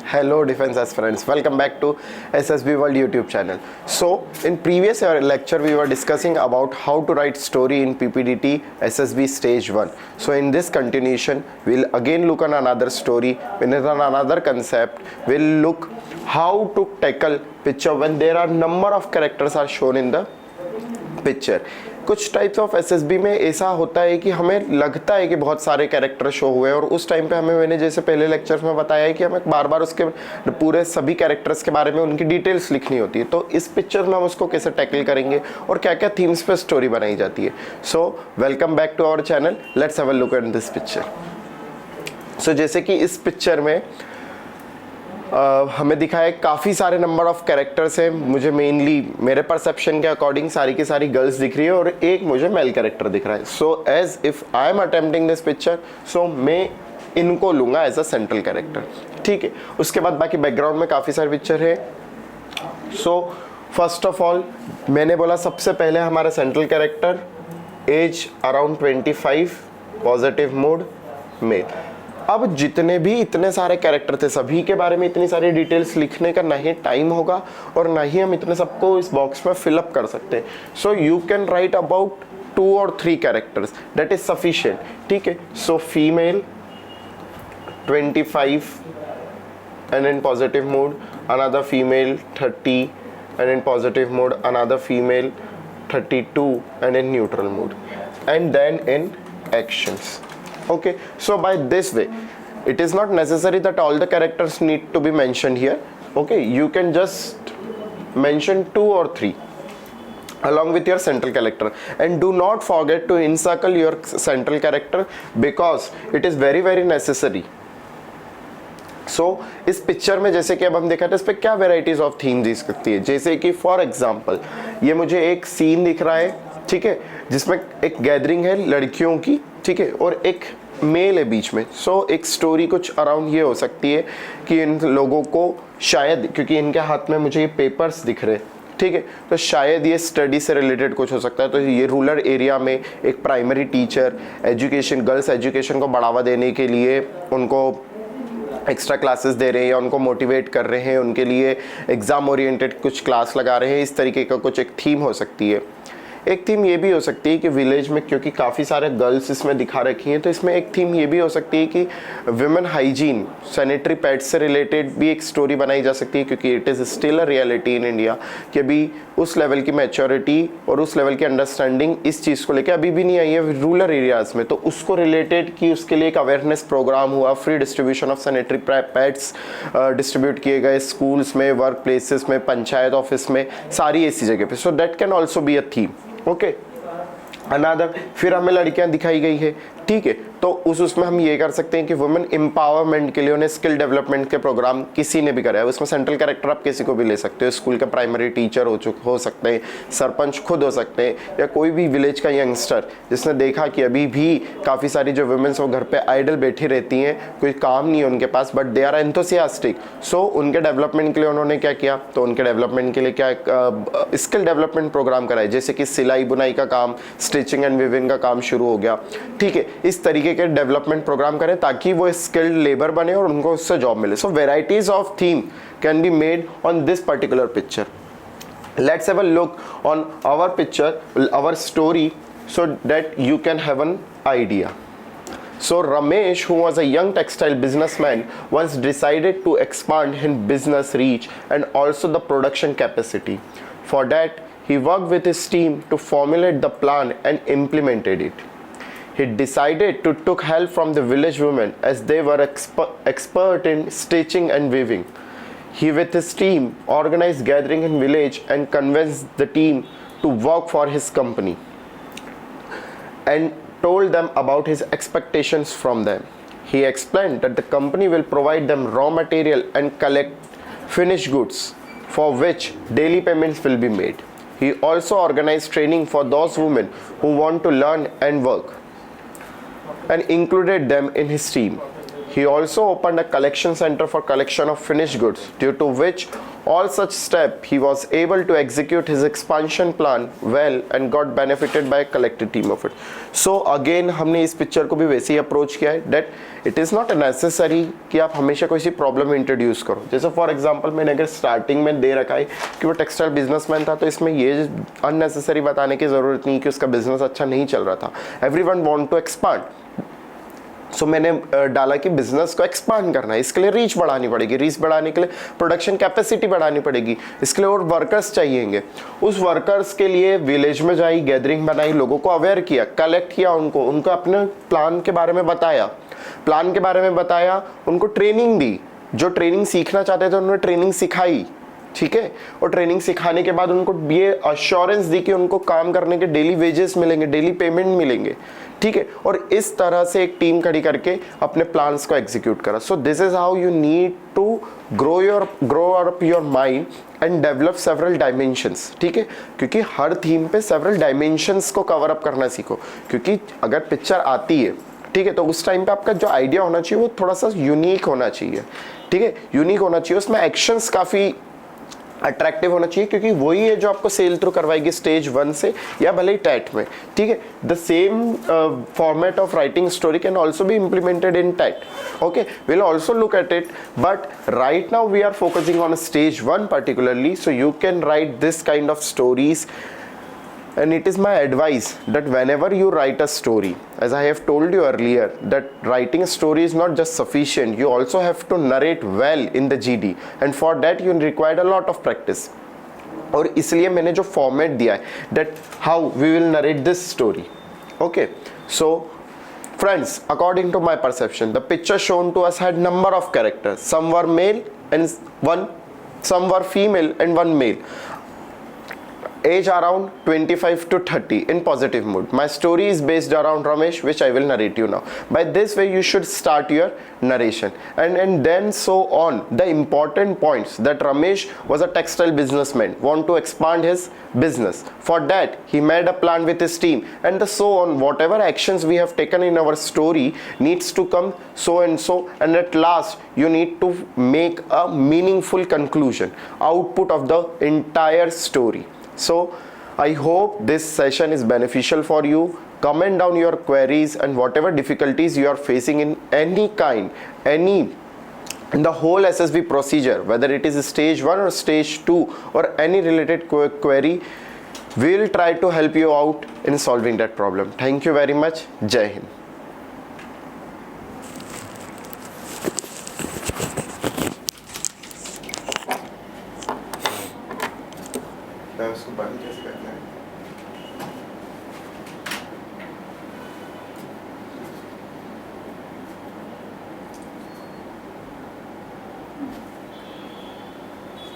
Hello defense aspirants, welcome back to SSB World YouTube channel. So in previous lecture we were discussing about how to write story in PPDT SSB stage 1. So in this continuation we'll again look on another story, on another concept. We'll look how to tackle picture when there are number of characters are shown in the picture. कुछ types of SSB में ऐसा होता है कि हमें लगता है कि बहुत सारे कैरेक्टर शो हुए और उस टाइम पे मैंने जैसे पहले लेक्चर्स में बताया है कि हमें बार बार उसके पूरे सभी कैरेक्टर्स के बारे में उनकी डिटेल्स लिखनी होती है. तो इस पिक्चर में हम उसको कैसे टैकल करेंगे और क्या क्या थीम्स पे स्टोरी बनाई जाती है. So welcome back to our channel. Let's have a look at this picture. So जैसे कि इस पिक्चर में हमें दिखाया काफ़ी सारे नंबर ऑफ कैरेक्टर्स हैं. मुझे मेनली मेरे परसेप्शन के अकॉर्डिंग सारी की सारी गर्ल्स दिख रही है और एक मुझे मेल कैरेक्टर दिख रहा है. So as if I am attempting this picture, so मैं इनको लूँगा एज अ सेंट्रल कैरेक्टर. ठीक है. उसके बाद बाकी बैकग्राउंड में काफ़ी सारे पिक्चर है. सो फर्स्ट ऑफ ऑल मैंने बोला सबसे पहले हमारा central character age around 25, positive mood, male. अब जितने भी इतने सारे कैरेक्टर थे सभी के बारे में इतनी सारी डिटेल्स लिखने का नहीं टाइम होगा और ना ही हम इतने सबको इस बॉक्स में फिलअप कर सकते हैं. So you can write about 2 or 3 characters, that is sufficient. ठीक है. So female 25 and in positive mood, another female 30 and in positive mood, another female 32 and in neutral mood, and then in actions. Okay, so by this way it is not necessary that all the characters need to be mentioned here. Okay, you can just mention 2 or 3 along with your central character, and do not forget to encircle your central character because it is very necessary. सो इस picture में जैसे कि अब हम देखा था इस पर क्या वेराइटीज ऑफ थीम दिख सकती है. जैसे कि फॉर एग्जांपल ये मुझे एक सीन दिख रहा है. ठीक है. जिसमें एक गैदरिंग है लड़कियों की. ठीक है. और एक मेल है बीच में. सो एक स्टोरी कुछ अराउंड ये हो सकती है कि इन लोगों को शायद, क्योंकि इनके हाथ में मुझे ये पेपर्स दिख रहे हैं. ठीक है. तो शायद ये स्टडी से रिलेटेड कुछ हो सकता है. तो ये रूरल एरिया में एक primary teacher education, girls education को बढ़ावा देने के लिए उनको एक्स्ट्रा क्लासेस दे रहे हैं या उनको मोटिवेट कर रहे हैं, उनके लिए एग्ज़ाम ओरिएंटेड कुछ क्लास लगा रहे हैं. इस तरीके का कुछ एक थीम हो सकती है. एक थीम ये भी हो सकती है कि विलेज में, क्योंकि काफ़ी सारे गर्ल्स इसमें दिखा रखी हैं, तो इसमें एक थीम ये भी हो सकती है कि विमेन हाइजीन, सैनिटरी पैड्स से रिलेटेड भी एक स्टोरी बनाई जा सकती है, क्योंकि it is still a reality in India कि अभी उस लेवल की मैच्योरिटी और उस लेवल की अंडरस्टैंडिंग इस चीज़ को लेकर अभी भी नहीं आई है रूरल एरियाज़ में. तो उसको रिलेटेड कि उसके लिए एक अवेयरनेस प्रोग्राम हुआ, free distribution of sanitary pads distribute किए गए स्कूल्स में, वर्क प्लेसेस में, पंचायत ऑफिस में, सारी ऐसी जगह पे. So that can also be a theme. Okay. Another फिर हमें लड़कियां दिखाई गई है. ठीक है. तो उसमें हम ये कर सकते हैं कि वुमेन एम्पावरमेंट के लिए उन्हें स्किल डेवलपमेंट के प्रोग्राम किसी ने भी कराया. उसमें सेंट्रल कैरेक्टर आप किसी को भी ले सकते हो. स्कूल के प्राइमरी टीचर हो सकते हैं, सरपंच खुद हो सकते हैं, या कोई भी विलेज का यंगस्टर जिसने देखा कि अभी भी काफ़ी सारी जो वुमेन्स वो घर पे आइडल बैठी रहती हैं, कोई काम नहीं है उनके पास, बट दे आर एंथुसियास्टिक. सो उनके डेवलपमेंट के लिए उन्होंने क्या किया, तो उनके डेवलपमेंट के लिए क्या स्किल डेवलपमेंट प्रोग्राम कराए. जैसे कि सिलाई बुनाई का काम, स्टिचिंग एंड विविंग का काम शुरू हो गया. ठीक है. इस तरीके के डेवलपमेंट प्रोग्राम करें ताकि वो स्किल्ड लेबर बने और उनको उससे जॉब मिले. So varieties of theme can be made on this particular picture. Let's have a look on our picture, our story, so that you can have an idea. So Ramesh, who was a young textile businessman, once decided to expand his business reach and also the production capacity. For that, he worked with his team to formulate the plan and implemented it. He decided to take help from the village women as they were expert in stitching and weaving. He with his team organized gathering in village and convinced the team to work for his company and told them about his expectations from them. He explained that the company will provide them raw material and collect finished goods for which daily payments will be made. He also organized training for those women who want to learn and work and included them in his team. He also opened a collection center for collection of finished goods, due to which all such step he was able to execute his expansion plan well and got benefited by a collective team of it. So again हमने इस picture को भी वैसे ही approach किया है that it is not necessary कि आप हमेशा कोई सी प्रॉब्लम इंट्रोड्यूस करो. जैसे फॉर एग्जांपल मैंने अगर स्टार्टिंग में दे रखा है कि वो टेक्सटाइल बिजनेसमैन था, तो इसमें ये अननेसेसरी बताने की ज़रूरत नहीं कि उसका बिजनेस अच्छा नहीं चल रहा था. Everyone want to expand. So मैंने डाला कि बिजनेस को एक्सपांड करना है, इसके लिए रीच बढ़ानी पड़ेगी. रीच बढ़ाने के लिए प्रोडक्शन कैपेसिटी बढ़ानी पड़ेगी, इसके लिए और वर्कर्स चाहिएंगे. उस वर्कर्स के लिए विलेज में जाई, गैदरिंग बनाई, लोगों को अवेयर किया, कलेक्ट किया, उनको अपने प्लान के बारे में बताया, उनको ट्रेनिंग दी. जो ट्रेनिंग सीखना चाहते थे उन्होंने ट्रेनिंग सिखाई, ठीक है. और ट्रेनिंग सिखाने के बाद उनको ये अश्योरेंस दी कि उनको काम करने के डेली वेजेस मिलेंगे, डेली पेमेंट मिलेंगे, ठीक है. और इस तरह से एक टीम खड़ी करके अपने प्लान्स को एग्जीक्यूट करा. So this is how you need to grow up your mind and develop several dimensions, ठीक है. क्योंकि हर थीम पे सेवरल डायमेंशंस को कवर अप करना सीखो. क्योंकि अगर पिक्चर आती है, ठीक है, तो उस टाइम पे आपका जो आइडिया होना चाहिए वो थोड़ा सा यूनिक होना चाहिए, ठीक है. यूनिक होना चाहिए, उसमें एक्शंस काफ़ी अट्रैक्टिव होना चाहिए, क्योंकि वही है जो आपको सेल थ्रू करवाएगी स्टेज 1 से या भले ही टैट में, ठीक है. The same format of writing story can also be implemented in TAT. Okay, will also look at it, but right now we are focusing on stage 1 particularly, so you can write this kind of stories. And it is my advice that whenever you write a story, as I have told you earlier, that writing a story is not just sufficient, you also have to narrate well in the GD, and for that you require a lot of practice. और इसलिए मैंने जो format दिया है, that how we will narrate this story. Okay, so friends, according to my perception, the picture shown to us had number of characters. Some were male and some were female and one male. Age around 25 to 30 in positive mood. My story is based around Ramesh, which I will narrate you now. By this way you should start your narration, and then so on. The important points that Ramesh was a textile businessman, want to expand his business. For that he made a plan with his team, and so on. Whatever actions we have taken in our story needs to come so and so, and at last you need to make a meaningful conclusion, output of the entire story. So I hope this session is beneficial for you. Comment down your queries and whatever difficulties you are facing in in the whole SSB procedure, whether it is stage 1 or stage 2 or any related query, we will try to help you out in solving that problem. Thank you very much. Jai Hind. उसको बंद कैसे करना है?